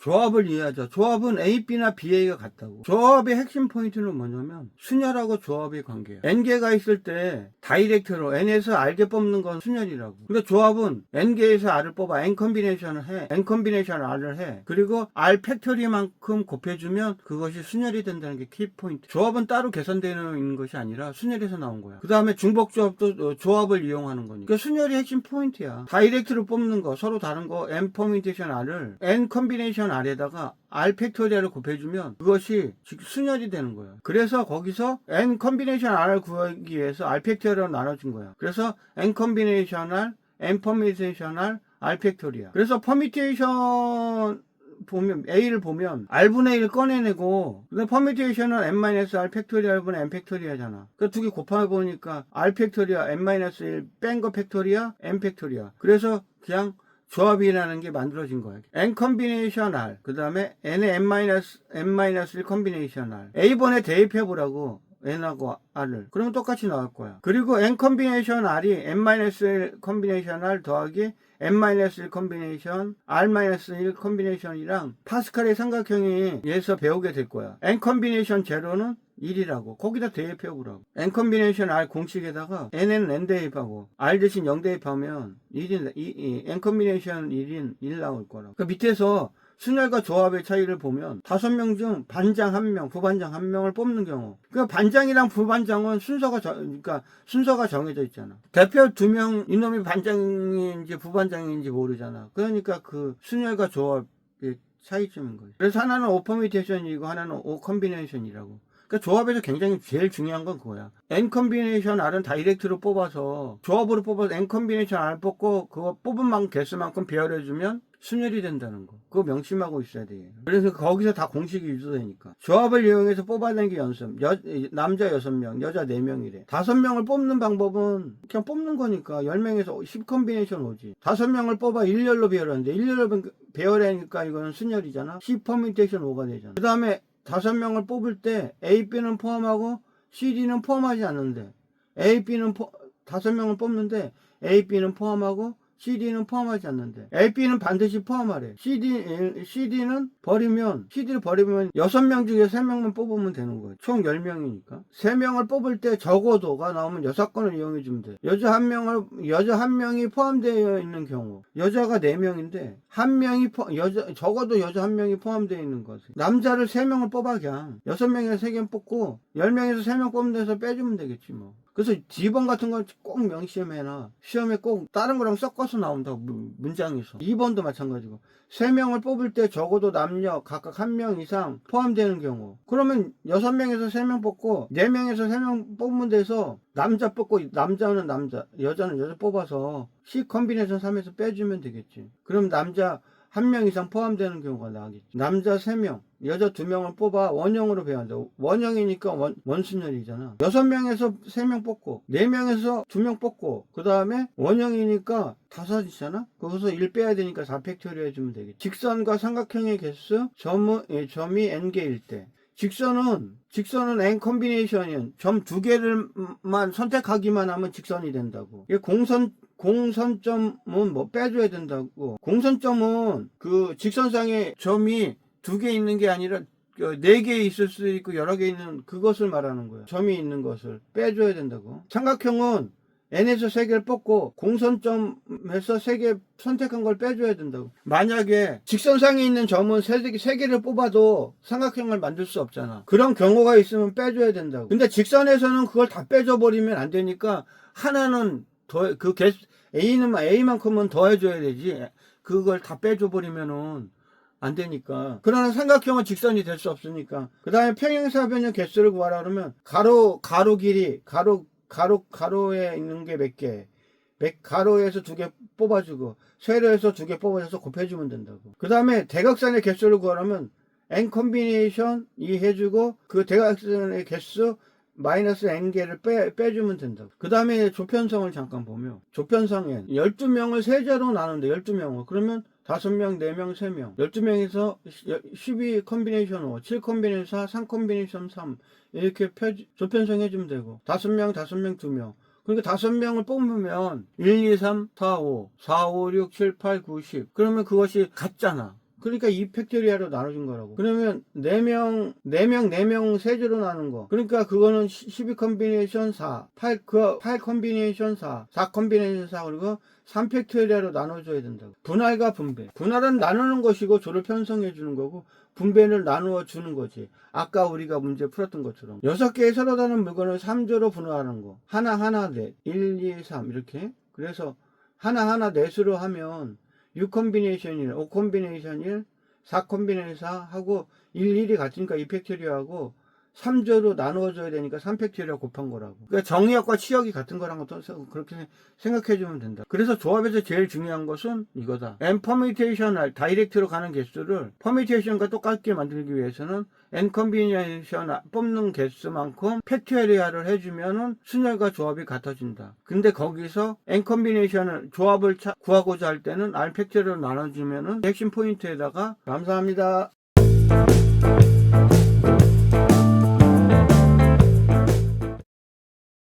조합을 이해하자. 조합은 A, B나 BA가 같다고. 조합의 핵심 포인트는 뭐냐면 순열하고 조합의 관계야. N개가 있을 때 다이렉트로 N에서 R개 뽑는 건 순열이라고. 근데 조합은 N개에서 R을 뽑아 N 컴비네이션을 해. N 컴비네이션 R을 해. 그리고 R 팩토리만큼 곱해주면 그것이 순열이 된다는 게 키포인트. 조합은 따로 계산되는 것이 아니라 순열에서 나온 거야. 그 다음에 중복조합도 조합을 이용하는 거니까. 그러니까 순열이 핵심 포인트야. 다이렉트로 뽑는 거 서로 다른 거 N 퍼뮤테이션 R을 N 컴비네이션 R에다가 R 팩토리얼을 곱해주면 그것이 순열이 되는 거예요. 그래서 거기서 N 컴비네이션 R을 구하기 위해서 R 팩토리얼로 나눠준 거야. 그래서 N 컴비네이션 R, N 퍼뮤테이션 R, R 팩토리얼. 그래서 퍼뮤테이션 보면 A를 보면 R분의 1 꺼내내고 근데 퍼뮤테이션은 N-R 팩토리얼분의 N 팩토리얼잖아. 그 두 개 곱해보니까 R 팩토리얼 N-1 뺀 거 팩토리얼 N 팩토리얼. 그래서 그냥 조합이라는 게 만들어진 거예요. N 컴비네이션 R, 그 다음에 N의 N-1 컴비네이션 R. A번에 대입해보라고, N하고 R을. 그러면 똑같이 나올 거야. 그리고 N 컴비네이션 R이 N-1 컴비네이션 R 더하기 N-1 컴비네이션, R-1 컴비네이션이랑 파스칼의 삼각형에서 배우게 될 거야. N 컴비네이션 제로는 1이라고 거기다 대입해보라고. N 컴비네이션 R 공식에다가 N은 N 대입하고 R 대신 0 대입하면 1인 N 컴비네이션 1인 1 나올 거라고. 그 밑에서 순열과 조합의 차이를 보면 5명 중 반장 1명, 부반장 1명을 뽑는 경우. 그 반장이랑 부반장은 순서가 정해져 있잖아. 대표 2명 이놈이 반장인지 부반장인지 모르잖아. 그러니까 그 순열과 조합의 차이점인 거지. 그래서 하나는 O 퍼뮤테이션이고 하나는 O 컴비네이션이라고. 그러니까 조합에서 굉장히 제일 중요한 건 그거야. N 컴비네이션 R은 다이렉트로 뽑아서 조합으로 뽑아서 N 컴비네이션 R 뽑고 그거 뽑은 만큼 개수만큼 배열해주면 순열이 된다는 거. 그거 명심하고 있어야 돼. 그래서 거기서 다 공식이 유도되니까. 조합을 이용해서 뽑아낸 게 연습. 남자 6명, 여자 4명이래. 5명을 뽑는 방법은 그냥 뽑는 거니까 10명에서 10 컴비네이션 오지. 5명을 뽑아 일렬로 배열하는데 일렬로 배열하니까 이거는 순열이잖아. 10 퍼뮤테이션 5가 되잖아. 그 다음에 5명을 뽑을 때 A, B는 포함하고 C, D는 포함하지 않는데 A, B는 5명을 뽑는데 A, B는 포함하고 CD는 포함하지 않는데 A, B는 반드시 포함하래. CD를 버리면 6명 중에 3명만 뽑으면 되는 거예요. 총 10명이니까 3명을 뽑을 때 적어도가 나오면 6건을 이용해 주면 돼. 여자 한 명이 포함되어 있는 경우 여자가 4명인데 적어도 여자 1명이 포함되어 있는 거지. 남자를 3명을 뽑아 그냥 6명에서 3개 뽑고 10명에서 3명 뽑는 데서 빼주면 되겠지 뭐. 그래서 D번 같은 건 꼭 명심해놔. 시험에 꼭 다른 거랑 섞어서 나온다고 문장에서. 2번도 마찬가지고 3명을 뽑을 때 적어도 남녀 각각 1명 이상 포함되는 경우 그러면 6명에서 3명 뽑고 4명에서 3명 뽑으면 돼서 남자 뽑고 남자는 남자 여자는 여자 뽑아서 C 컴비네이션 3에서 빼주면 되겠지. 그럼 남자 1명 이상 포함되는 경우가 나오겠지. 남자 3명, 여자 2명을 뽑아 원형으로 배운다. 원형이니까 원순열이잖아. 6명에서 3명 뽑고 4명에서 2명 뽑고 그 다음에 원형이니까 5이잖아. 거기서 1 빼야 되니까 4팩토리얼 해주면 되겠지. 직선과 삼각형의 개수 점이 n개일 때 직선은 N 컴비네이션이면 점 2개를만 선택하기만 하면 직선이 된다고. 이게 공선점은 뭐 빼줘야 된다고. 공선점은 그 직선상에 점이 2개 있는 게 아니라 4개 있을 수 있고 여러 개 있는 그것을 말하는 거야. 점이 있는 것을 빼줘야 된다고. 삼각형은 N에서 3개를 뽑고 공선점에서 3개 선택한 걸 빼줘야 된다고. 만약에 직선상에 있는 점은 3개를 뽑아도 삼각형을 만들 수 없잖아. 그런 경우가 있으면 빼줘야 된다고. 근데 직선에서는 그걸 다 빼줘버리면 안 되니까 하나는 A만큼은 더 해줘야 되지. 그걸 다 빼줘버리면은 안 되니까. 그러나 삼각형은 직선이 될 수 없으니까. 그 다음에 평행사변형 개수를 구하라 그러면 가로 길이 가로에 있는 게 몇 개? 가로에서 2개 뽑아주고 세로에서 2개 뽑아줘서 곱해주면 된다고. 그 다음에 대각선의 개수를 구하려면 n 컴비네이션 2 해주고 그 대각선의 개수 마이너스 n개를 빼주면 된다고. 그 다음에 조편성을 잠깐 보면 조편성엔 12명을 세자로 나누는데 12명을 그러면 5명, 4명, 3명 12명에서 12 컴비네이션 5, 7 컴비네이션 4, 3 컴비네이션 3 이렇게 조편성 해주면 되고 5명, 2명 그러니까 5명을 뽑으면 1, 2, 3, 4, 5, 4, 5, 6, 7, 8, 9, 10. 그러면 그것이 같잖아. 그러니까 2팩토리얼로 나눠준 거라고. 그러면 4명 세제로 나눈 거. 그러니까 그거는 12 컨비네이션 4, 8 컨비네이션 4, 4 컨비네이션 4, 그리고 3팩토리얼로 나눠줘야 된다고. 분할과 분배. 분할은 나누는 것이고 조를 편성해 주는 거고, 분배를 나누어 주는 거지. 아까 우리가 문제 풀었던 것처럼 6개의 서로 다른 물건을 3조로 분할하는 거. 하나 넷, 1, 2, 3 이렇게. 그래서 하나 넷으로 하면 6 컨비네이션 1, 5 컨비네이션 1, 4 컨비네이션 4 하고 1이 같으니까 2팩토리얼하고 3조로 나누어줘야 되니까 3팩토리얼 곱한 거라고. 그러니까 정의역과 치역이 같은 거란 것도 그렇게 생각해주면 된다. 그래서 조합에서 제일 중요한 것은 이거다. n 퍼뮤테이션 다이렉트로 가는 개수를 퍼뮤테이션과 똑같게 만들기 위해서는 n 컨비네이션 뽑는 개수만큼 팩토리얼을 해주면은 순열과 조합이 같아진다. 근데 거기서 n 컨비네이션을 조합을 구하고자 할 때는 r 팩토리얼로 나눠주면은 핵심 포인트에다가 감사합니다.